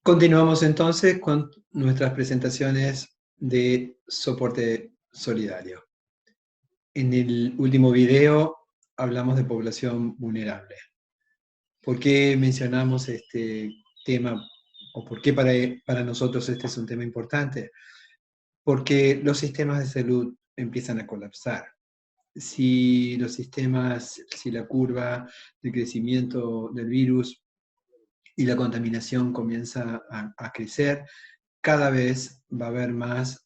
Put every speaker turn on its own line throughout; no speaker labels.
Continuamos entonces con nuestras presentaciones de soporte solidario. En el último video hablamos de población vulnerable. ¿Por qué mencionamos este tema? ¿O por qué para nosotros este es un tema importante? Porque los sistemas de salud empiezan a colapsar. Si la curva de crecimiento del virus y la contaminación comienza a crecer, cada vez va a haber más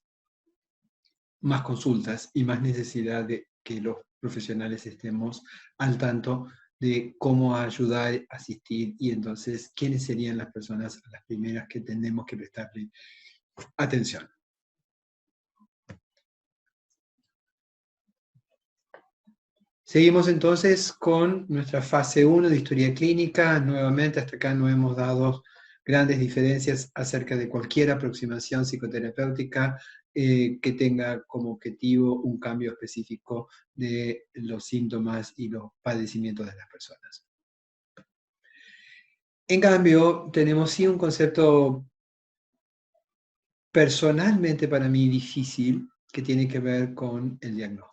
consultas y más necesidad de que los profesionales estemos al tanto de cómo ayudar, asistir, y entonces quiénes serían las personas a las primeras que tenemos que prestarle atención. Seguimos entonces con nuestra fase 1 de historia clínica. Nuevamente, hasta acá no hemos dado grandes diferencias acerca de cualquier aproximación psicoterapéutica que tenga como objetivo un cambio específico de los síntomas y los padecimientos de las personas. En cambio, tenemos sí un concepto personalmente para mí difícil que tiene que ver con el diagnóstico.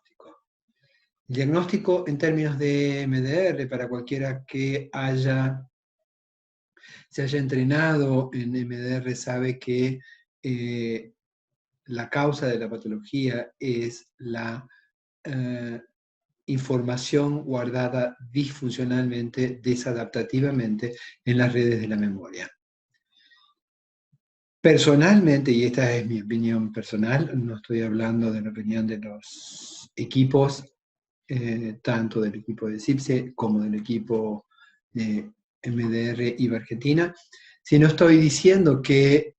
El diagnóstico en términos de MDR, para cualquiera que se haya entrenado en MDR, sabe que la causa de la patología es la información guardada disfuncionalmente, desadaptativamente en las redes de la memoria. Personalmente, y esta es mi opinión personal, no estoy hablando de la opinión de los equipos, tanto del equipo de CIPSE como del equipo de MDR IVA Argentina, sino estoy diciendo que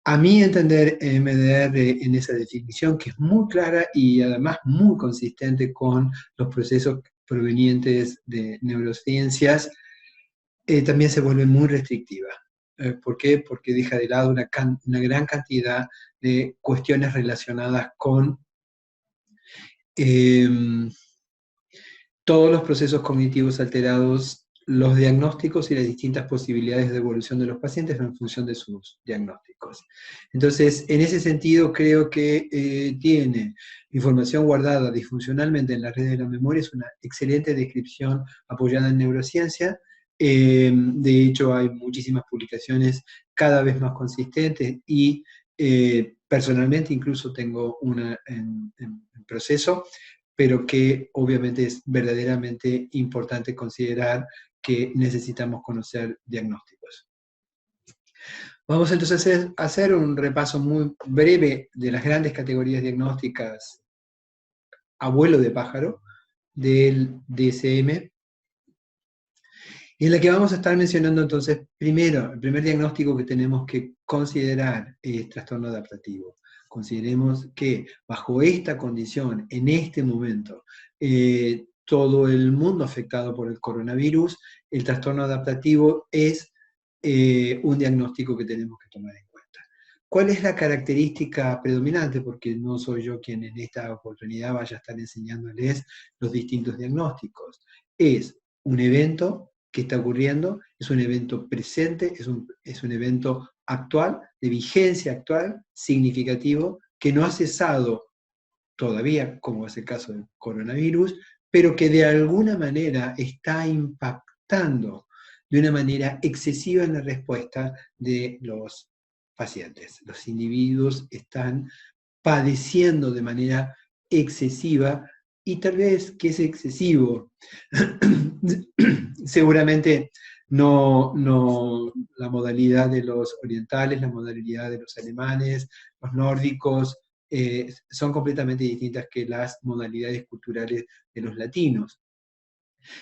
a mi entender MDR en esa definición, que es muy clara y además muy consistente con los procesos provenientes de neurociencias, también se vuelve muy restrictiva. ¿Por qué? Porque deja de lado una gran cantidad de cuestiones relacionadas con todos los procesos cognitivos alterados, los diagnósticos y las distintas posibilidades de evolución de los pacientes en función de sus diagnósticos. Entonces, en ese sentido, creo que tiene información guardada disfuncionalmente en la red de la memoria, es una excelente descripción apoyada en neurociencia. De hecho, hay muchísimas publicaciones cada vez más consistentes y personalmente incluso tengo una en proceso, pero que obviamente es verdaderamente importante considerar que necesitamos conocer diagnósticos. Vamos entonces a hacer un repaso muy breve de las grandes categorías diagnósticas a vuelo de pájaro del DSM, y en la que vamos a estar mencionando entonces primero, el primer diagnóstico que tenemos que considerar es trastorno adaptativo. Consideremos que bajo esta condición, en este momento, todo el mundo afectado por el coronavirus, el trastorno adaptativo es un diagnóstico que tenemos que tomar en cuenta. ¿Cuál es la característica predominante? Porque no soy yo quien en esta oportunidad vaya a estar enseñándoles los distintos diagnósticos. Es un evento que está ocurriendo, es un evento presente, es un evento actual, de vigencia actual, significativo, que no ha cesado todavía, como es el caso del coronavirus, pero que de alguna manera está impactando de una manera excesiva en la respuesta de los pacientes. Los individuos están padeciendo de manera excesiva, y tal vez que es excesivo seguramente no la modalidad de los orientales, la modalidad de los alemanes, los nórdicos, son completamente distintas que las modalidades culturales de los latinos.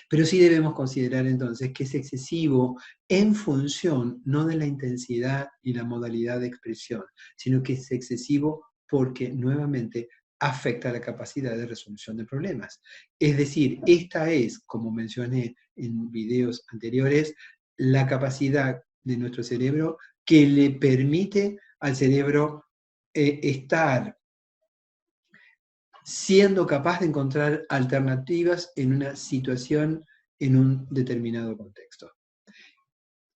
Pero sí debemos considerar entonces que es excesivo en función no de la intensidad y la modalidad de expresión, sino que es excesivo porque nuevamente afecta la capacidad de resolución de problemas. Es decir, esta es, como mencioné en videos anteriores, la capacidad de nuestro cerebro que le permite al cerebro estar siendo capaz de encontrar alternativas en una situación, en un determinado contexto.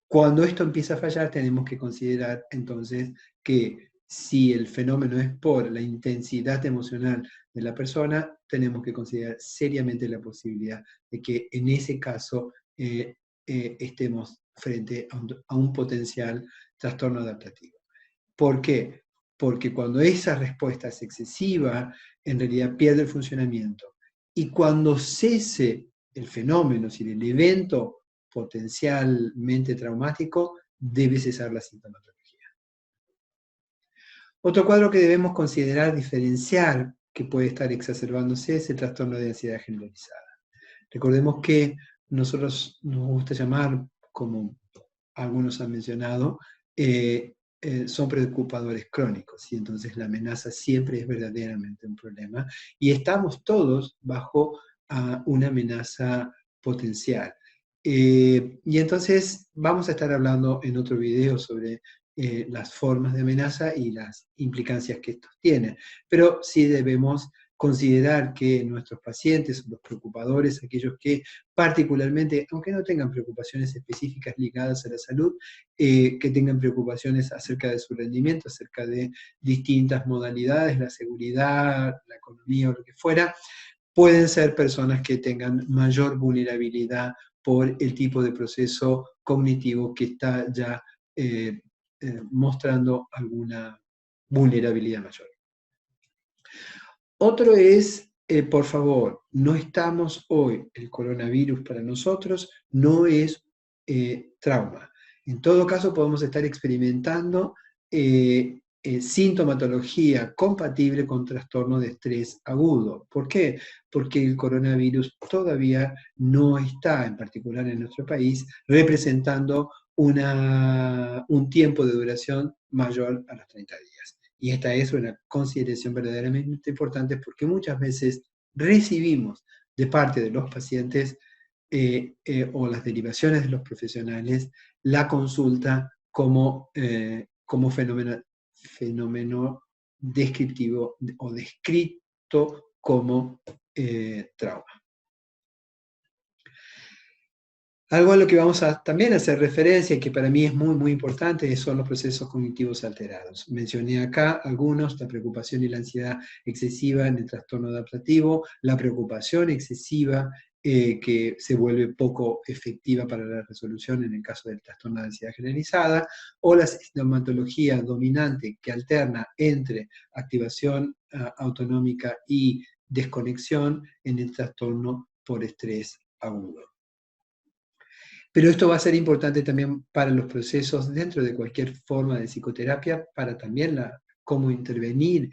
Cuando esto empieza a fallar, tenemos que considerar entonces que si el fenómeno es por la intensidad emocional de la persona, tenemos que considerar seriamente la posibilidad de que en ese caso estemos frente a un potencial trastorno adaptativo. ¿Por qué? Porque cuando esa respuesta es excesiva, en realidad pierde el funcionamiento. Y cuando cese el fenómeno, es decir, el evento potencialmente traumático, debe cesar la sintomatología. Otro cuadro que debemos considerar diferenciar que puede estar exacerbándose es el trastorno de ansiedad generalizada. Recordemos que nosotros nos gusta llamar, como algunos han mencionado, son preocupadores crónicos, y entonces la amenaza siempre es verdaderamente un problema, y estamos todos bajo una amenaza potencial. Y entonces vamos a estar hablando en otro video sobre las formas de amenaza y las implicancias que estos tienen, pero sí debemos considerar que nuestros pacientes, los preocupadores, aquellos que particularmente, aunque no tengan preocupaciones específicas ligadas a la salud, que tengan preocupaciones acerca de su rendimiento, acerca de distintas modalidades, la seguridad, la economía o lo que fuera, pueden ser personas que tengan mayor vulnerabilidad por el tipo de proceso cognitivo que está ya mostrando alguna vulnerabilidad mayor. Otro es, por favor, no estamos hoy, el coronavirus para nosotros no es trauma. En todo caso, podemos estar experimentando sintomatología compatible con trastorno de estrés agudo. ¿Por qué? Porque el coronavirus todavía no está, en particular en nuestro país, representando un tiempo de duración mayor a los 30 días. Y esta es una consideración verdaderamente importante porque muchas veces recibimos de parte de los pacientes o las derivaciones de los profesionales la consulta como fenómeno descriptivo o descrito como trauma. Algo a lo que vamos a también hacer referencia y que para mí es muy, muy importante son los procesos cognitivos alterados. Mencioné acá algunos, la preocupación y la ansiedad excesiva en el trastorno adaptativo, la preocupación excesiva que se vuelve poco efectiva para la resolución en el caso del trastorno de ansiedad generalizada, o la sintomatología dominante que alterna entre activación autonómica y desconexión en el trastorno por estrés agudo. Pero esto va a ser importante también para los procesos dentro de cualquier forma de psicoterapia, para también cómo intervenir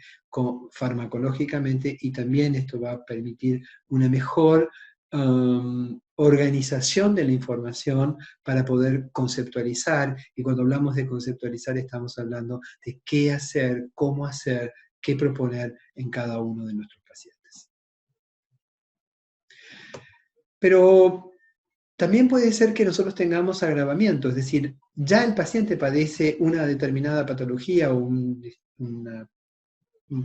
farmacológicamente, y también esto va a permitir una mejor organización de la información para poder conceptualizar, y cuando hablamos de conceptualizar estamos hablando de qué hacer, cómo hacer, qué proponer en cada uno de nuestros pacientes. Pero también puede ser que nosotros tengamos agravamiento, es decir, ya el paciente padece una determinada patología o un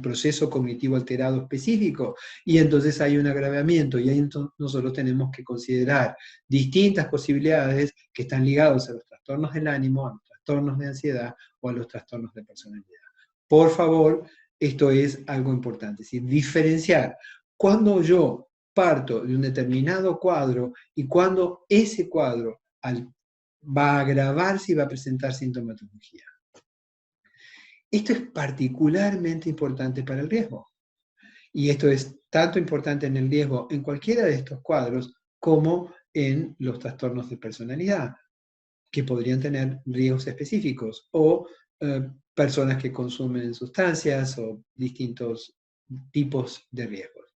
proceso cognitivo alterado específico, y entonces hay un agravamiento, y ahí nosotros tenemos que considerar distintas posibilidades que están ligadas a los trastornos del ánimo, a los trastornos de ansiedad o a los trastornos de personalidad. Por favor, esto es algo importante, es decir, diferenciar cuando yo parto de un determinado cuadro y cuando ese cuadro va a agravarse y va a presentar sintomatología. Esto es particularmente importante para el riesgo. Y esto es tanto importante en el riesgo en cualquiera de estos cuadros como en los trastornos de personalidad, que podrían tener riesgos específicos, o personas que consumen sustancias o distintos tipos de riesgos.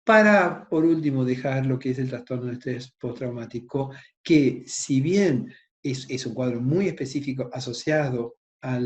Para, por último, dejar lo que es el trastorno de estrés postraumático, que si bien es un cuadro muy específico asociado a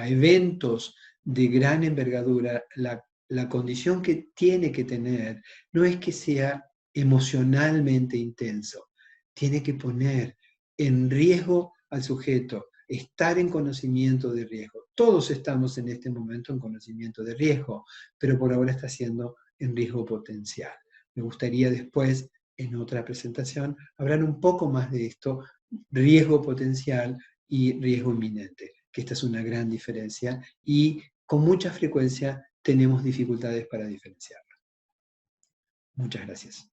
eventos de gran envergadura, la condición que tiene que tener no es que sea emocionalmente intenso, tiene que poner en riesgo al sujeto, estar en conocimiento de riesgo. Todos estamos en este momento en conocimiento de riesgo, pero por ahora está siendo en riesgo potencial. Me gustaría después en otra presentación, hablar un poco más de esto, riesgo potencial y riesgo inminente, que esta es una gran diferencia y con mucha frecuencia tenemos dificultades para diferenciarlo. Muchas gracias.